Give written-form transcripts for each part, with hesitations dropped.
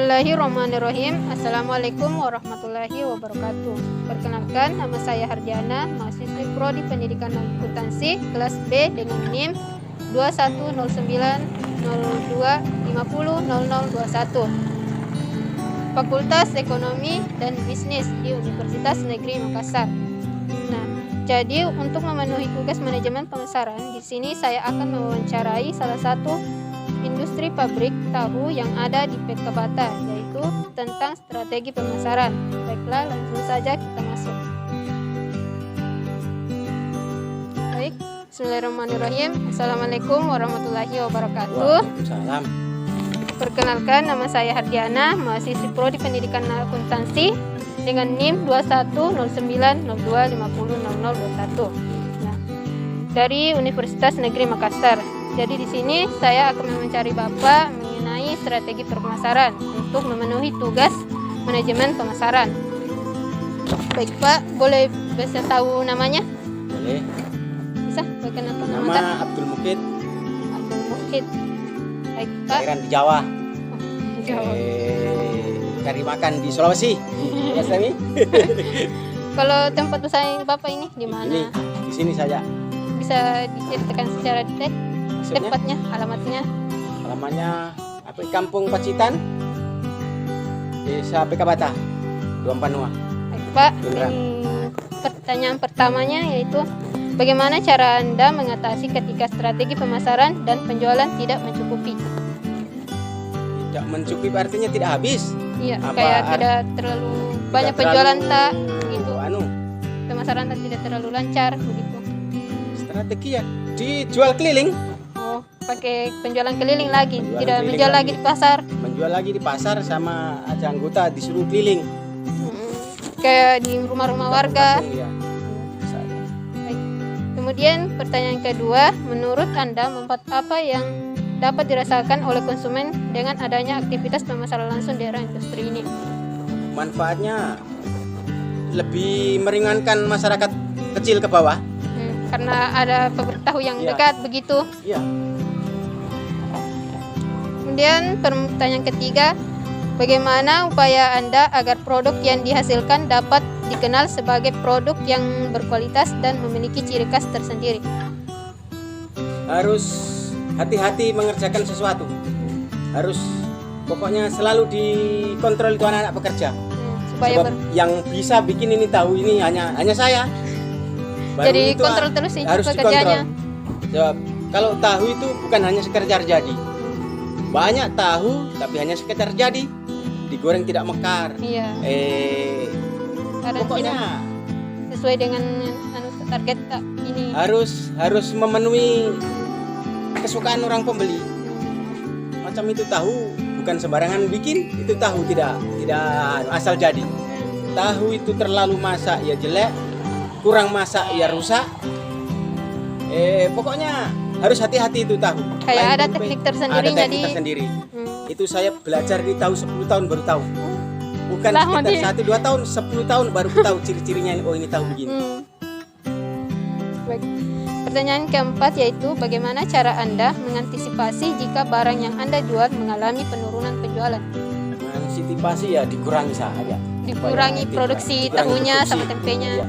Bismillahirrahmanirrahim. Assalamualaikum warahmatullahi wabarakatuh. Perkenalkan, nama saya Hardiana, mahasiswi Prodi Pendidikan Akuntansi kelas B dengan NIM 210902500021. Fakultas Ekonomi dan Bisnis di Universitas Negeri Makassar. Nah, jadi untuk memenuhi tugas manajemen pemasaran, di sini saya akan mewawancarai salah satu industri pabrik tahu yang ada di Pekabata, yaitu tentang strategi pemasaran. Baiklah, langsung saja kita masuk. Baik, Bismillahirrahmanirrahim. Assalamualaikum warahmatullahi wabarakatuh. Waalaikumsalam. Perkenalkan, nama saya Hardiana, mahasiswi Prodi Pendidikan Akuntansi dengan NIM 210902500021. Nah, dari Universitas Negeri Makassar. Jadi di sini saya akan mencari Bapak mengenai strategi pemasaran untuk memenuhi tugas manajemen pemasaran. Baik Pak, boleh bisa tahu namanya? Boleh. Bisa perkenalkan Nama nama? Abdul Mukid. Abdul Mukid. Baik Pak. Kelahiran di Jawa. Jawa. Cari makan di Sulawesi. Ya, Sami. Kalau tempat usaha Bapak ini di Ini mana? di sini saja. Bisa diceritakan secara detail? Maksudnya, Tempatnya, alamatnya? alamannya apa? Kampung Pacitan, Desa Pekabata, Duampanua. Baik Pak, Beneran. ini pertanyaan pertamanya yaitu bagaimana cara Anda mengatasi ketika strategi pemasaran dan penjualan tidak mencukupi? Tidak mencukupi artinya tidak habis. Iya, Apa kayak tidak terlalu banyak Tidak penjualan terlalu, gitu. Pemasaran tidak terlalu lancar begitu. Strategi ya dijual keliling, Oh, pakai penjualan keliling lagi, Penjualan tidak keliling menjual lagi lagi. di pasar. menjual lagi di pasar sama ada anggota disuruh keliling. Kayak di rumah-rumah warga. Kampung, ya. Baik. Kemudian pertanyaan kedua, menurut Anda manfaat apa yang dapat dirasakan oleh konsumen dengan adanya aktivitas pemasaran langsung di era industri ini? Manfaatnya lebih meringankan masyarakat kecil ke bawah. Karena ada pabrik tahu yang Iya. dekat begitu. Iya. Kemudian pertanyaan ketiga, bagaimana upaya Anda agar produk yang dihasilkan dapat dikenal sebagai produk yang berkualitas dan memiliki ciri khas tersendiri? Harus hati-hati mengerjakan sesuatu. Harus pokoknya selalu dikontrol itu anak-anak pekerja. Supaya Sebab yang bisa bikin ini tahu ini hanya saya. Baru jadi itu kontrol terus itu harus pekerjaannya. dikontrol. Sebab kalau tahu itu bukan hanya sekedar jadi. Banyak tahu tapi hanya sekedar jadi. Digoreng tidak mekar. Iya. Karena Pokoknya tidak sesuai dengan target ini. harus memenuhi kesukaan orang pembeli. Macam itu tahu bukan sembarangan bikin, itu tahu tidak asal jadi. Tahu itu terlalu masak ya jelek, kurang masak ya rusak. Pokoknya harus hati-hati itu tahu. Kayak Lain ada tempe, teknik tersendiri ada teknik jadi tersendiri. Hmm. Itu saya belajar di tahun 10 tahun baru tahu. Bukan Lama sekitar dia. 1-2 tahun, 10 tahun baru tahu ciri-cirinya. Oh ini tahu begini. Baik. Pertanyaan keempat yaitu bagaimana cara Anda mengantisipasi jika barang yang Anda jual mengalami penurunan penjualan? Antisipasi ya dikurangi saja. Dikurangi produksi tahunya sama tempenya. Iya.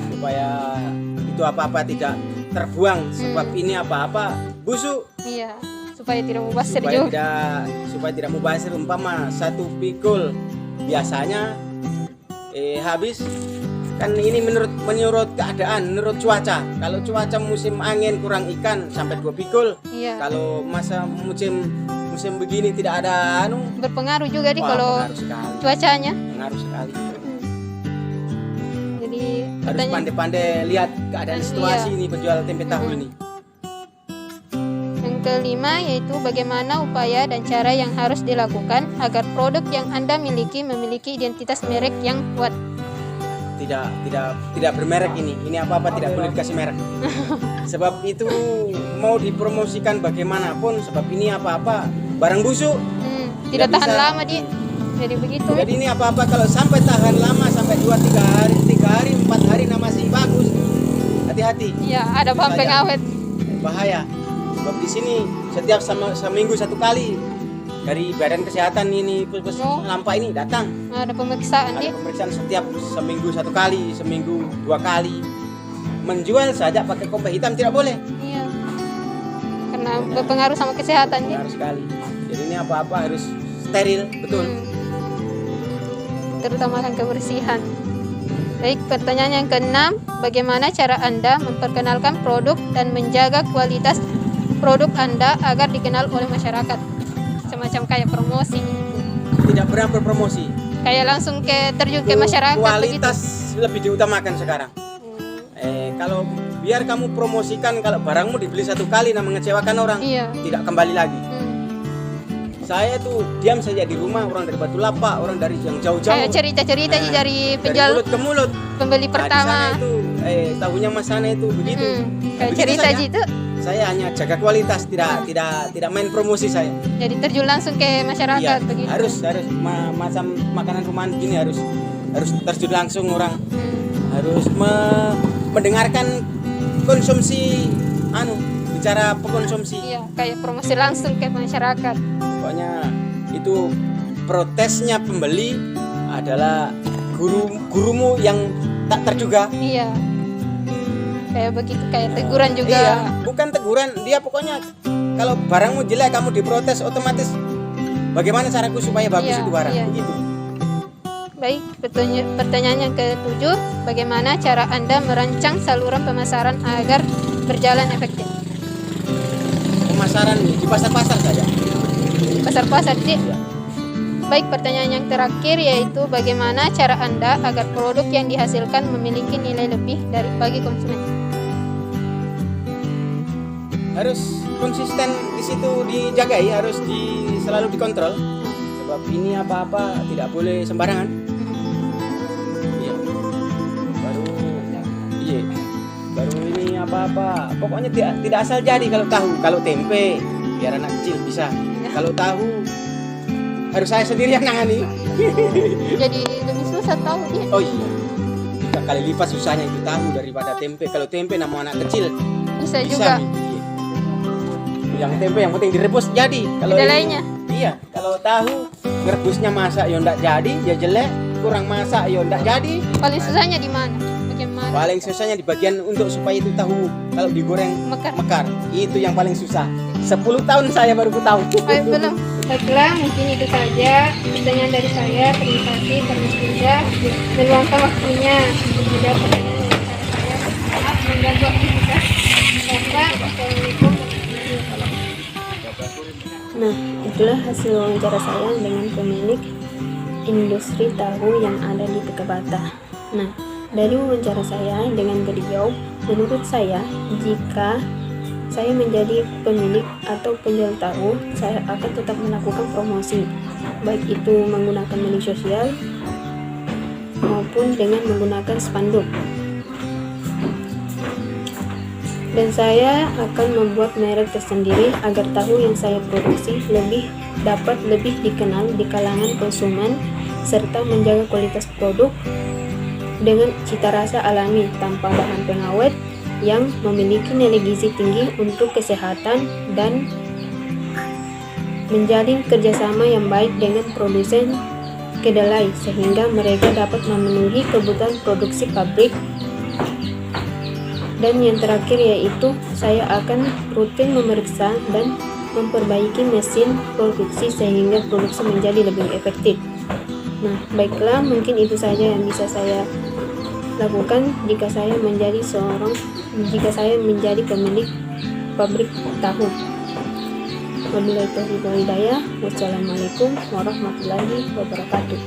Supaya itu apa-apa tidak terbuang, sebab ini apa-apa busuk. Iya, supaya tidak mubazir supaya juga. tidak mubazir. Umpama satu pikul biasanya habis kan ini menurut keadaan, menurut cuaca. Kalau cuaca musim angin kurang ikan sampai 2 pikul. Iya. Kalau masa musim begini tidak ada Berpengaruh juga kalau pengaruh sekali. cuacanya. Pengaruh sekali. Jadi Harus pertanyaan pandai-pandai lihat keadaan situasi ini penjual tempe tahu ini. yang kelima yaitu bagaimana upaya dan cara yang harus dilakukan agar produk yang Anda memiliki identitas merek yang kuat. Tidak bermerek ini apa-apa tidak boleh dikasih merek. Sebab itu mau dipromosikan bagaimanapun, sebab ini apa-apa barang busuk. Tidak tahan bisa. lama jadi begitu. Jadi ini apa-apa kalau sampai tahan lama sampai 2-3 hari, 4 hari masih bagus. Hati-hati. Iya, ada bahan pengawet. Bahaya. Sebab di sini setiap seminggu 1 kali dari Badan Kesehatan ini Puskesmas Lampa ini datang. Ada pemeriksaan Ada dia. pemeriksaan setiap seminggu 1 kali, seminggu 2 kali. Menjual saja pakai kompor hitam tidak boleh. Iya. Karena berpengaruh sama kesehatan dia. Benar sekali. Jadi ini apa-apa harus steril, betul. Terutama kan kebersihan. Baik, pertanyaan yang keenam, bagaimana cara Anda memperkenalkan produk dan menjaga kualitas produk Anda agar dikenal oleh masyarakat? Semacam kayak promosi. Tidak pernah berpromosi. Kayak langsung terjun ke masyarakat Kualitas begitu. lebih diutamakan sekarang. Kalau biar kamu promosikan, kalau barangmu dibeli 1 kali nah mengecewakan orang, Iya. tidak kembali lagi. Saya tuh diam saja di rumah, orang dari Batu Lapa, orang dari yang jauh-jauh. Kayak cerita-cerita Nah, dari dari penjual mulut ke mulut. pembeli Nah, di pertama. sana itu, tahunya Mas sana itu begitu. Kayak Begitu cerita saja. gitu. Saya hanya jaga kualitas, tidak main promosi saya. Jadi terjun langsung ke masyarakat Iya, begitu. harus macam makanan rumahan gini harus terjun langsung orang. Harus mendengarkan konsumsi bicara pengkonsumsi. Iya, kayak promosi langsung ke masyarakat. Pokoknya itu protesnya pembeli adalah gurumu yang tak terduga. Iya. Kayak begitu, kayak teguran juga. Iya, bukan teguran, dia pokoknya kalau barangmu jelek kamu diprotes otomatis bagaimana caraku supaya bagus Iya, itu barang. iya. Begitu. Baik, pertanyaan yang ke-7, bagaimana cara Anda merancang saluran pemasaran agar berjalan efektif? Pemasaran di pasar-pasar saja. Pasar-pasar sih. Baik, pertanyaan yang terakhir yaitu bagaimana cara Anda agar produk yang dihasilkan memiliki nilai lebih bagi konsumen? Harus konsisten di situ dijagai, harus selalu dikontrol. Sebab ini apa-apa tidak boleh sembarangan. Iya. Baru ini apa-apa. Pokoknya tidak asal jadi. Kalau tempe biar anak kecil bisa. Kalau tahu harus saya sendiri yang nangani. Jadi lebih susah tahu dia. Oh iya. 3 kali lipat susahnya itu tahu daripada tempe. Kalau tempe nama anak kecil Bisa juga. Iya. Yang tempe yang penting direbus jadi. Kalau Ada ini- lainnya. Iya, kalau tahu ngerebusnya masak ya ndak jadi, ya jelek, kurang masak ya ndak jadi. Paling susahnya di mana? Bagaimana? Paling susahnya di bagian untuk supaya itu tahu kalau digoreng Mekar. Itu yang paling susah. 10 tahun saya baru tahu. Belum. Baiklah, mungkin itu saja pertanyaan dari saya. Terima kasih karena sudah meluangkan waktunya untuk menjawab pertanyaan dari saya. Maaf mengganggu aktivitas. Assalamualaikum warahmatullahi wabarakatuh. Nah, itulah hasil wawancara saya dengan pemilik industri tahu yang ada di Tekabata. Nah, dari wawancara saya dengan beliau, menurut saya, jika saya menjadi pemilik atau penjual tahu, saya akan tetap melakukan promosi, baik itu menggunakan media sosial maupun dengan menggunakan spanduk. Dan saya akan membuat merek tersendiri agar tahu yang saya produksi dapat lebih dikenal di kalangan konsumen serta menjaga kualitas produk dengan cita rasa alami tanpa bahan pengawet yang memiliki nilai gizi tinggi untuk kesehatan dan menjalin kerjasama yang baik dengan produsen kedelai sehingga mereka dapat memenuhi kebutuhan produksi pabrik. Dan yang terakhir yaitu saya akan rutin memeriksa dan memperbaiki mesin produksi sehingga produksi menjadi lebih efektif. Nah, baiklah, mungkin itu saja yang bisa saya lakukan jika saya menjadi pemilik pabrik tahu. Wabillahi taufiq wal hidayah. Wassalamualaikum warahmatullahi wabarakatuh.